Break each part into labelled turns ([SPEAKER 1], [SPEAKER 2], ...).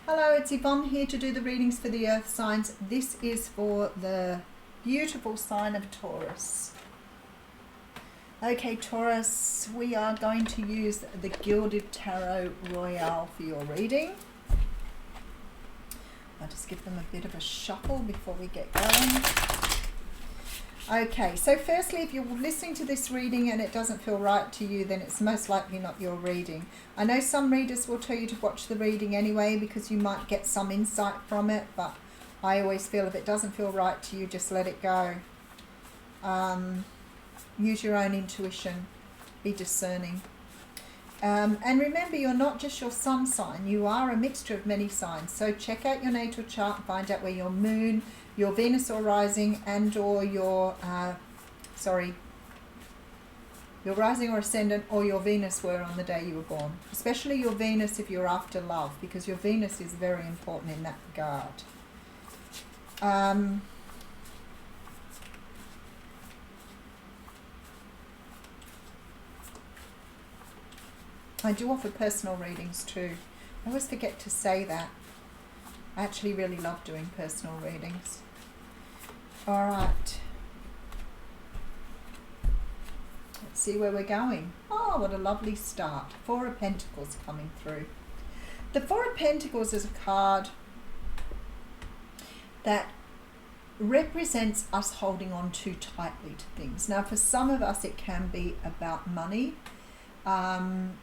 [SPEAKER 1] Hello, it's Yvonne here to do the readings for the earth signs. This is for the beautiful sign of Taurus. Okay, Taurus, we are going to use the Gilded Tarot Royale for your reading. I'll just give them a bit of a shuffle before we get going. Okay, so firstly, if you're listening to this reading and it doesn't feel right to you, then it's most likely not your reading. I know some readers will tell you to watch the reading anyway because you might get some insight from it, but I always feel if it doesn't feel right to you, just let it go. Use your own intuition. Be discerning. And remember, you're not just your sun sign. You are a mixture of many signs. So check out your natal chart and find out where your moon, your Venus or rising, and or your rising or ascendant or your Venus were on the day you were born. Especially your Venus if you're after love, because your Venus is very important in that regard. I do offer personal readings too. I always forget to say that. I actually really love doing personal readings. All right. Let's see where we're going. Oh, what a lovely start. Four of Pentacles coming through. The Four of Pentacles is a card that represents us holding on too tightly to things. Now, for some of us, it can be about money.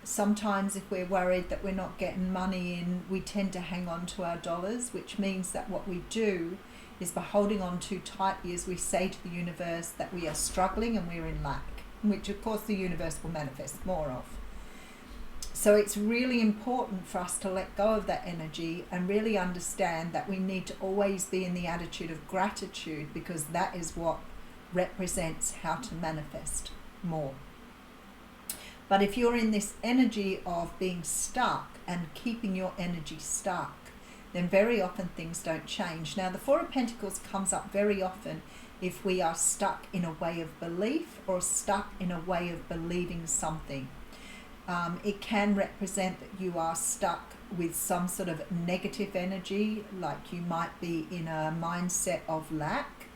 [SPEAKER 1] Sometimes if we're worried that we're not getting money in, we tend to hang on to our dollars, which means that what we do is by holding on too tightly is we say to the universe that we are struggling and we're in lack, which of course the universe will manifest more of. So it's really important for us to let go of that energy and really understand that we need to always be in the attitude of gratitude, because that is what represents how to manifest more. But if you're in this energy of being stuck and keeping your energy stuck, then very often things don't change. Now, the Four of Pentacles comes up very often if we are stuck in a way of belief or stuck in a way of believing something. It can represent that you are stuck with some sort of negative energy, like you might be in a mindset of lack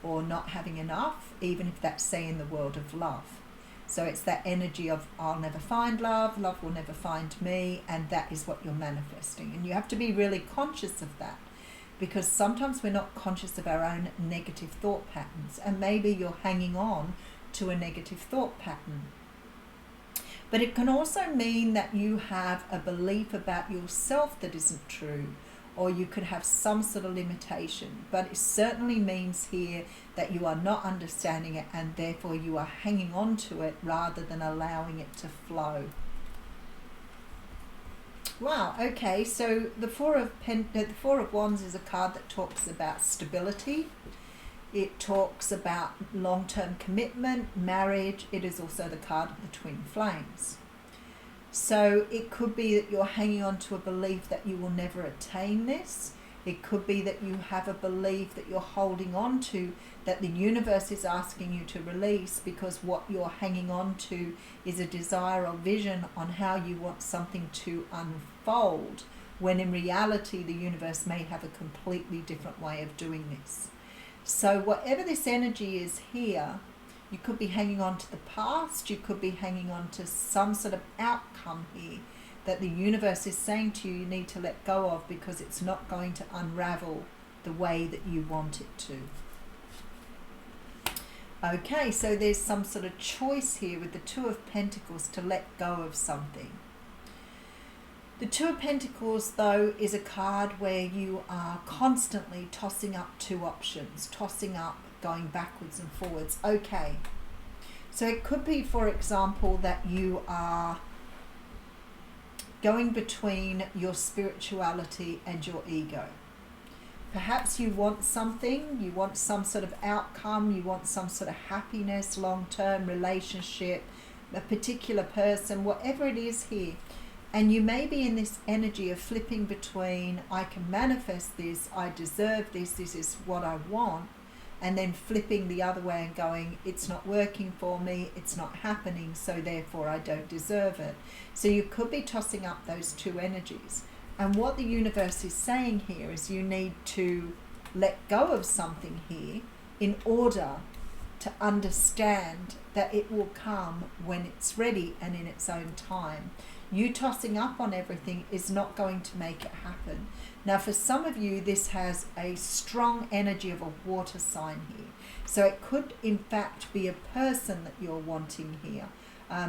[SPEAKER 1] or not having enough, even if that's, say, in the world of love. So it's that energy of I'll never find love, love will never find me, and that is what you're manifesting. And you have to be really conscious of that, because sometimes we're not conscious of our own negative thought patterns, and maybe you're hanging on to a negative thought pattern. But it can also mean that you have a belief about yourself that isn't true, or you could have some sort of limitation. But it certainly means here that you are not understanding it, and therefore you are hanging on to it rather than allowing it to flow. Wow, okay, so the Four of Wands is a card that talks about stability. It talks about long-term commitment, marriage. It is also the card of the twin flames. So it could be that you're hanging on to a belief that you will never attain this. It could be that you have a belief that you're holding on to that the universe is asking you to release, because what you're hanging on to is a desire or vision on how you want something to unfold, when in reality the universe may have a completely different way of doing this. So whatever this energy is here, you could be hanging on to the past, you could be hanging on to some sort of outcome here that the universe is saying to you need to let go of, because it's not going to unravel the way that you want it to. Okay, so there's some sort of choice here with the Two of Pentacles to let go of something. The Two of Pentacles, though, is a card where you are constantly tossing up two options, tossing up, going backwards and forwards. Okay, so it could be, for example, that you are going between your spirituality and your ego. Perhaps you want something, you want some sort of outcome, you want some sort of happiness, long-term relationship, a particular person, whatever it is here. And you may be in this energy of flipping between, I can manifest this, I deserve this, this is what I want, and then flipping the other way and going, it's not working for me, it's not happening, so therefore I don't deserve it. So you could be tossing up those two energies. And what the universe is saying here is you need to let go of something here in order to understand that it will come when it's ready and in its own time. You tossing up on everything is not going to make it happen. Now, for some of you, this has a strong energy of a water sign here. So it could, in fact, be a person that you're wanting here.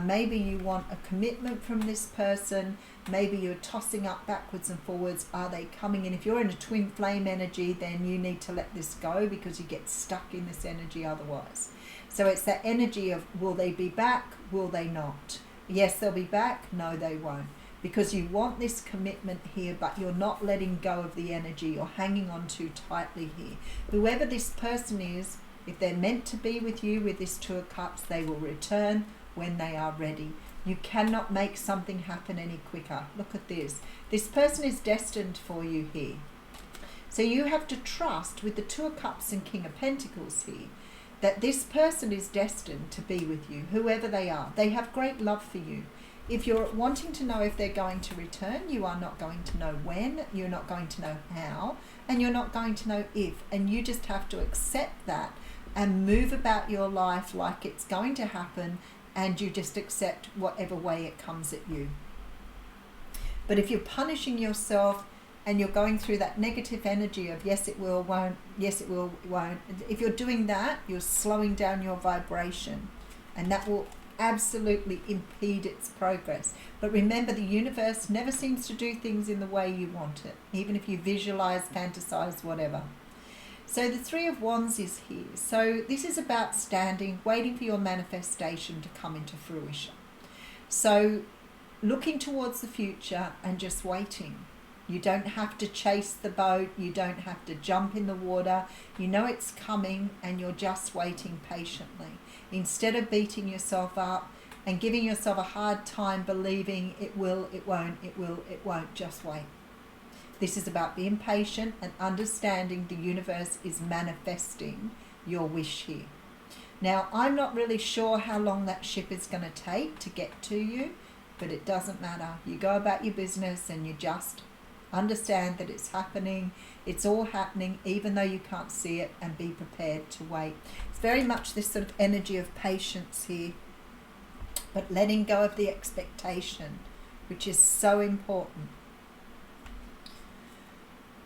[SPEAKER 1] Maybe you want a commitment from this person. Maybe you're tossing up backwards and forwards. Are they coming in? If you're in a twin flame energy, then you need to let this go because you get stuck in this energy otherwise. So it's that energy of, will they be back? Will they not? Yes, they'll be back. No, they won't. Because you want this commitment here, but you're not letting go of the energy. You're hanging on too tightly here. Whoever this person is, if they're meant to be with you with this Two of Cups, they will return when they are ready. You cannot make something happen any quicker. Look at this. This person is destined for you here. So you have to trust with the Two of Cups and King of Pentacles here that this person is destined to be with you, whoever they are. They have great love for you. If you're wanting to know if they're going to return, you are not going to know when, you're not going to know how, and you're not going to know if. And you just have to accept that and move about your life like it's going to happen, and you just accept whatever way it comes at you. But if you're punishing yourself and you're going through that negative energy of yes it will, won't, yes it will, won't, if you're doing that, you're slowing down your vibration, and that will absolutely impede its progress. But remember, the universe never seems to do things in the way you want it, even if you visualize, fantasize, whatever. So the Three of Wands is here. So this is about standing, waiting for your manifestation to come into fruition. So looking towards the future and just waiting. You don't have to chase the boat. You don't have to jump in the water. You know it's coming and you're just waiting patiently. Instead of beating yourself up and giving yourself a hard time believing it will, it won't, it will, it won't, just wait. This is about being patient and understanding the universe is manifesting your wish here. Now, I'm not really sure how long that ship is going to take to get to you, but it doesn't matter. You go about your business and you just understand that it's happening. It's all happening, even though you can't see it, and be prepared to wait. It's very much this sort of energy of patience here, but letting go of the expectation, which is so important.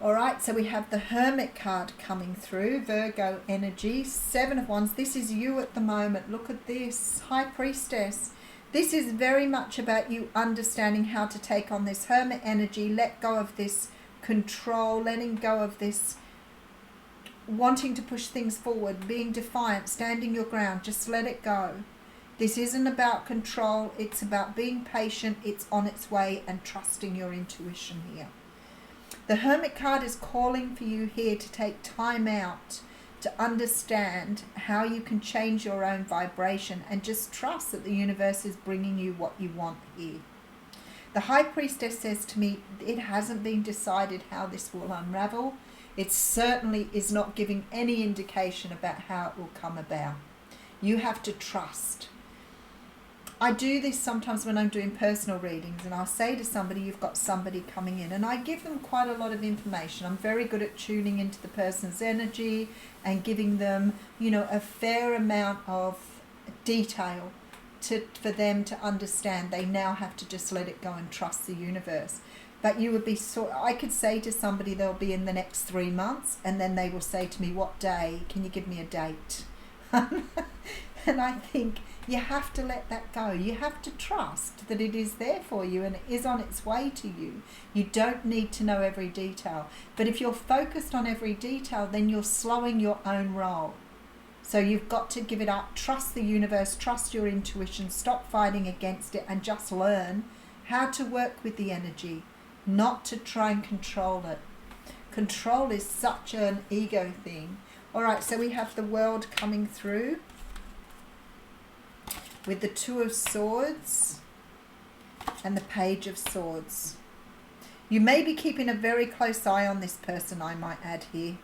[SPEAKER 1] All right, so we have the Hermit card coming through, Virgo energy, Seven of Wands. This is you at the moment. Look at this, High Priestess. This is very much about you understanding how to take on this Hermit energy, let go of this control, letting go of this wanting to push things forward, being defiant, standing your ground. Just let it go. This isn't about control. It's about being patient. It's on its way, and trusting your intuition here. The Hermit card is calling for you here to take time out to understand how you can change your own vibration, and just trust that the universe is bringing you what you want here. The High Priestess says to me, it hasn't been decided how this will unravel. It certainly is not giving any indication about how it will come about. You have to trust. I do this sometimes when I'm doing personal readings, and I'll say to somebody, you've got somebody coming in, and I give them quite a lot of information. I'm very good at tuning into the person's energy and giving them, a fair amount of detail for them to understand. They now have to just let it go and trust the universe. But I could say to somebody they'll be in the next 3 months, and then they will say to me, what day? Can you give me a date? And I think you have to let that go. You have to trust that it is there for you and it is on its way to you. You don't need to know every detail. But if you're focused on every detail, then you're slowing your own roll. So you've got to give it up. Trust the universe. Trust your intuition. Stop fighting against it, and just learn how to work with the energy, not to try and control it. Control is such an ego thing. All right, so we have the World coming through with the Two of Swords and the Page of Swords. You may be keeping a very close eye on this person, I might add here.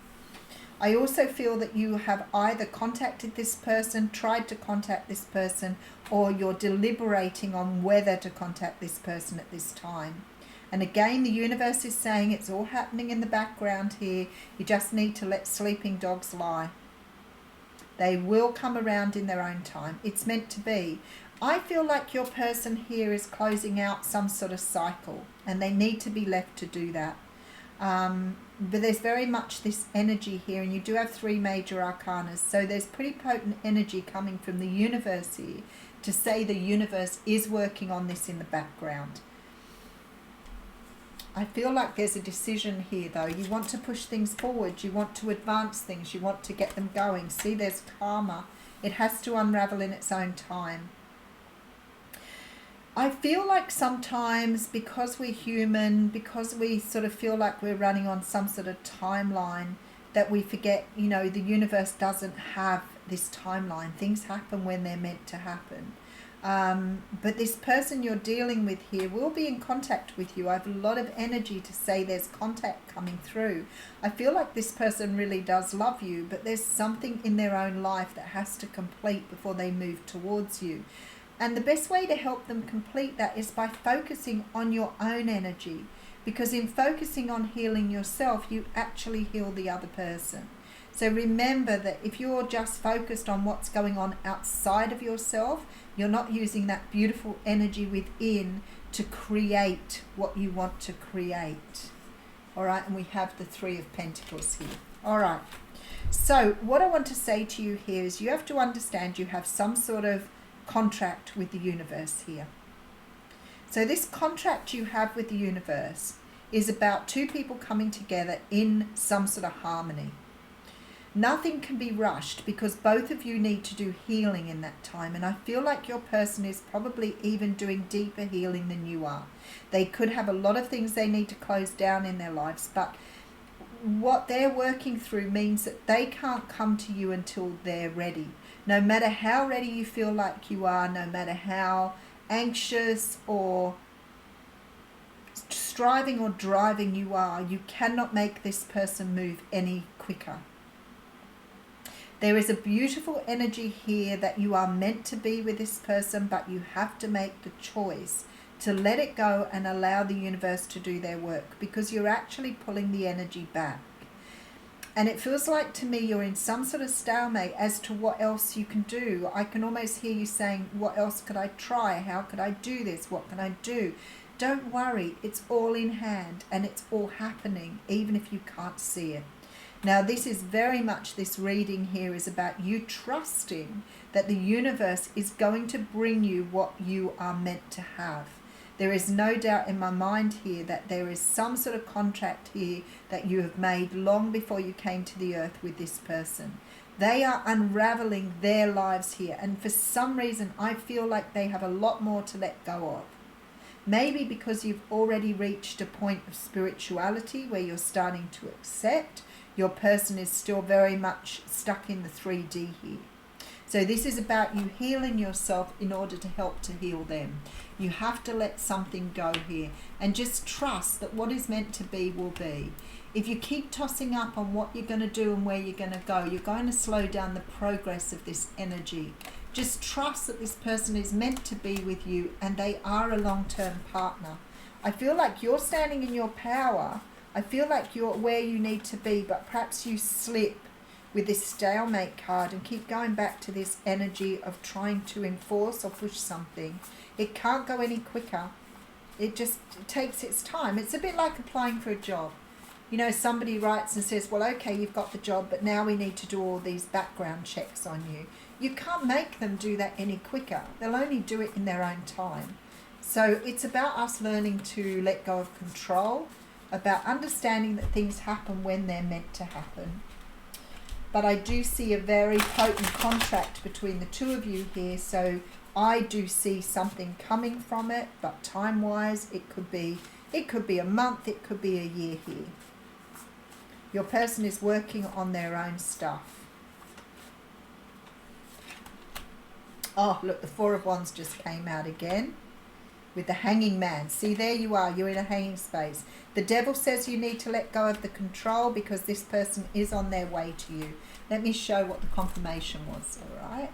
[SPEAKER 1] I also feel that you have either contacted this person, tried to contact this person, or you're deliberating on whether to contact this person at this time. And again, the universe is saying it's all happening in the background here. You just need to let sleeping dogs lie. They will come around in their own time. It's meant to be. I feel like your person here is closing out some sort of cycle, and they need to be left to do that. But there's very much this energy here, and you do have 3 major arcanas, so there's pretty potent energy coming from the universe here to say the universe is working on this in the background. I feel like there's a decision here, though. You want to push things forward. You want to advance things. You want to get them going. See, there's karma. It has to unravel in its own time. I feel like sometimes, because we're human, because we sort of feel like we're running on some sort of timeline, that we forget, you know, the universe doesn't have this timeline. Things happen when they're meant to happen. But this person you're dealing with here will be in contact with you. I have a lot of energy to say there's contact coming through. I feel like this person really does love you, but there's something in their own life that has to complete before they move towards you. And the best way to help them complete that is by focusing on your own energy. Because in focusing on healing yourself, you actually heal the other person. So remember that if you're just focused on what's going on outside of yourself, you're not using that beautiful energy within to create what you want to create. All right, and we have the 3 of Pentacles here. All right, so what I want to say to you here is you have to understand you have some sort of contract with the universe here. So this contract you have with the universe is about 2 people coming together in some sort of harmony. Nothing can be rushed because both of you need to do healing in that time. And I feel like your person is probably even doing deeper healing than you are. They could have a lot of things they need to close down in their lives, but what they're working through means that they can't come to you until they're ready. No matter how ready you feel like you are, no matter how anxious or striving or driving you are, you cannot make this person move any quicker. There is a beautiful energy here that you are meant to be with this person, but you have to make the choice to let it go and allow the universe to do their work, because you're actually pulling the energy back. And it feels like to me you're in some sort of stalemate as to what else you can do. I can almost hear you saying, what else could I try? How could I do this? What can I do? Don't worry, it's all in hand and it's all happening, even if you can't see it. Now, this is very much, this reading here is about you trusting that the universe is going to bring you what you are meant to have. There is no doubt in my mind here that there is some sort of contract here that you have made long before you came to the earth with this person. They are unraveling their lives here, and for some reason I feel like they have a lot more to let go of. Maybe because you've already reached a point of spirituality where you're starting to accept. Your person is still very much stuck in the 3D here. So this is about you healing yourself in order to help to heal them. You have to let something go here and just trust that what is meant to be will be. If you keep tossing up on what you're going to do and where you're going to go, you're going to slow down the progress of this energy. Just trust that this person is meant to be with you and they are a long-term partner. I feel like you're standing in your power. I feel like you're where you need to be, but perhaps you slip with this stalemate card and keep going back to this energy of trying to enforce or push something. It can't go any quicker. It takes its time. It's a bit like applying for a job. You know, somebody writes and says, well, okay, you've got the job, but now we need to do all these background checks on you. You can't make them do that any quicker. They'll only do it in their own time. So it's about us learning to let go of control, about understanding that things happen when they're meant to happen. But I do see a very potent contract between the 2 of you here, so I do see something coming from it, but time-wise it could be a month, it could be a year here. Your person is working on their own stuff. Oh, look, the 4 of Wands just came out again with the Hanging Man. See, there you are. You're in a hanging space. The Devil says you need to let go of the control because this person is on their way to you. Let me show what the confirmation was, all right?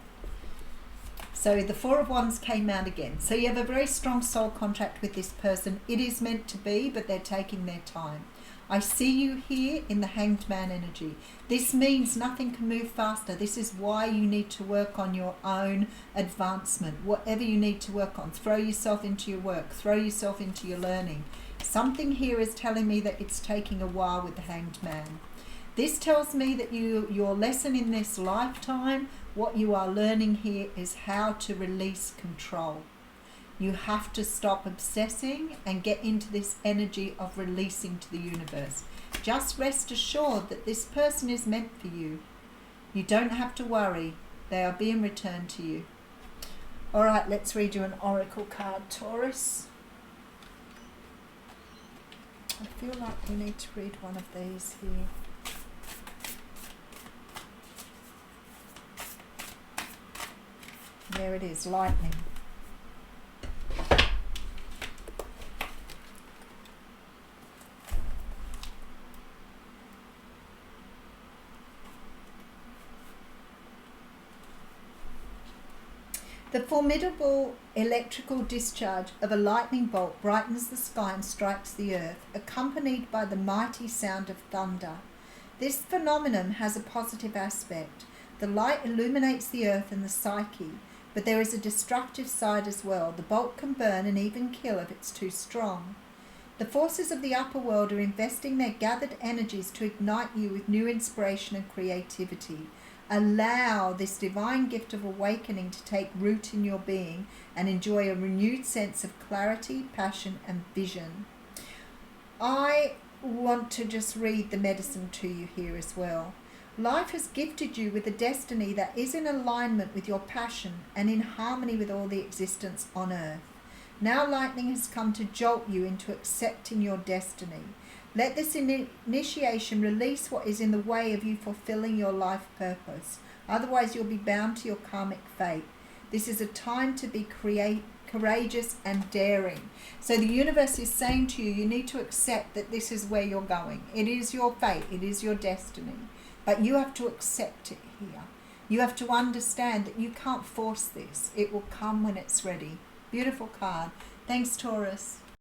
[SPEAKER 1] So the Four of Wands came out again. So you have a very strong soul contract with this person. It is meant to be, but they're taking their time. I see you here in the Hanged Man energy. This means nothing can move faster. This is why you need to work on your own advancement. Whatever you need to work on, throw yourself into your work, throw yourself into your learning. Something here is telling me that it's taking a while with the Hanged Man. This tells me that your lesson in this lifetime, what you are learning here is how to release control. You have to stop obsessing and get into this energy of releasing to the universe. Just rest assured that this person is meant for you. You don't have to worry. They are being returned to you. All right, let's read you an oracle card, Taurus. I feel like we need to read one of these here. There it is, lightning. The formidable electrical discharge of a lightning bolt brightens the sky and strikes the earth, accompanied by the mighty sound of thunder. This phenomenon has a positive aspect. The light illuminates the earth and the psyche, but there is a destructive side as well. The bolt can burn and even kill if it's too strong. The forces of the upper world are investing their gathered energies to ignite you with new inspiration and creativity. Allow this divine gift of awakening to take root in your being and enjoy a renewed sense of clarity, passion, and vision. I want to just read the medicine to you here as well. Life has gifted you with a destiny that is in alignment with your passion and in harmony with all the existence on earth. Now lightning has come to jolt you into accepting your destiny. Let this initiation release what is in the way of you fulfilling your life purpose. Otherwise, you'll be bound to your karmic fate. This is a time to be courageous and daring. So the universe is saying to you, you need to accept that this is where you're going. It is your fate. It is your destiny. But you have to accept it here. You have to understand that you can't force this. It will come when it's ready. Beautiful card. Thanks, Taurus.